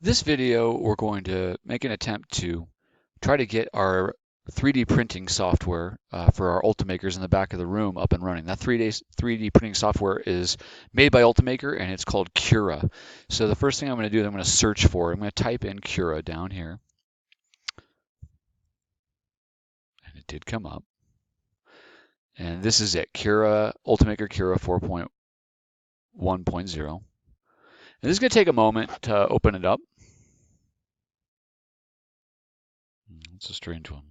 This video, we're going to make an attempt to try to get our 3D printing software for our Ultimakers in the back of the room up and running. That 3D printing software is made by Ultimaker and it's called CURA. So the first thing I'm going to do is I'm going to search for it. I'm going to type in CURA down here. And it did come up. And this is it, CURA, Ultimaker CURA 4.1.0. And this is going to take a moment to open it up. It's a strange one.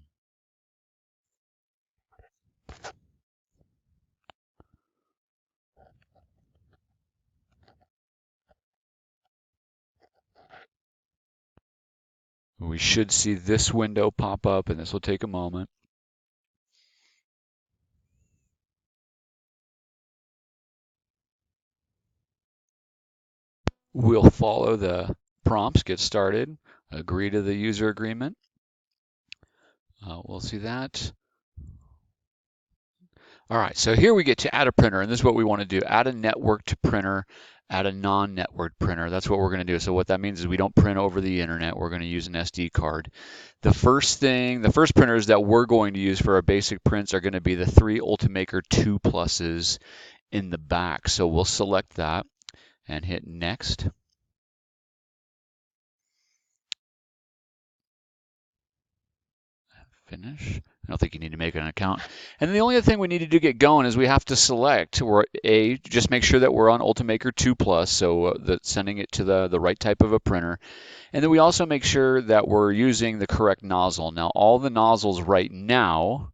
We should see this window pop up, and this will take a moment. We'll follow the prompts, get started, agree to the user agreement. We'll see that. All right, so here we get to add a printer, and this is what we want to do. Add a networked printer, add a non-networked printer. That's what we're going to do. So what that means is we don't print over the internet. We're going to use an SD card. The first printers that we're going to use for our basic prints are going to be the 3 Ultimaker 2 Pluses in the back. So we'll select that and hit next. Finish. I don't think you need to make an account. And then the only other thing we need to do get going is we have to select, just make sure that we're on Ultimaker 2 Plus, so that sending it to the right type of a printer. And then we also make sure that we're using the correct nozzle. Now, all the nozzles right now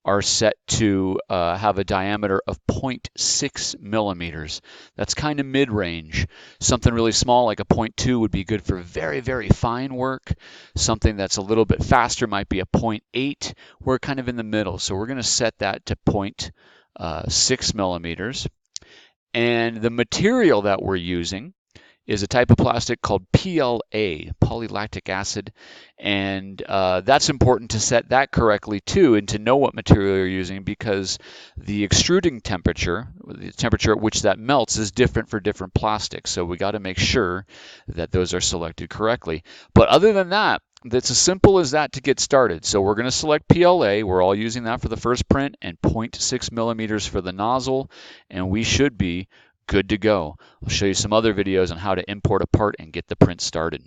are set to have a diameter of 0.6 millimeters. That's kind of mid-range. Something really small like a 0.2 would be good for very, very fine work. Something that's a little bit faster might be a 0.8. We're kind of in the middle. So we're going to set that to 0.6 millimeters. And the material that we're using is a type of plastic called PLA, polylactic acid, and that's important to set that correctly too, and to know what material you're using, because the extruding temperature, the temperature at which that melts, is different for different plastics. So we got to make sure that those are selected correctly. But other than that, that's as simple as that to get started. So we're going to select PLA. We're all using that for the first print, and 0.6 millimeters for the nozzle, and we should be good to go. I'll show you some other videos on how to import a part and get the print started.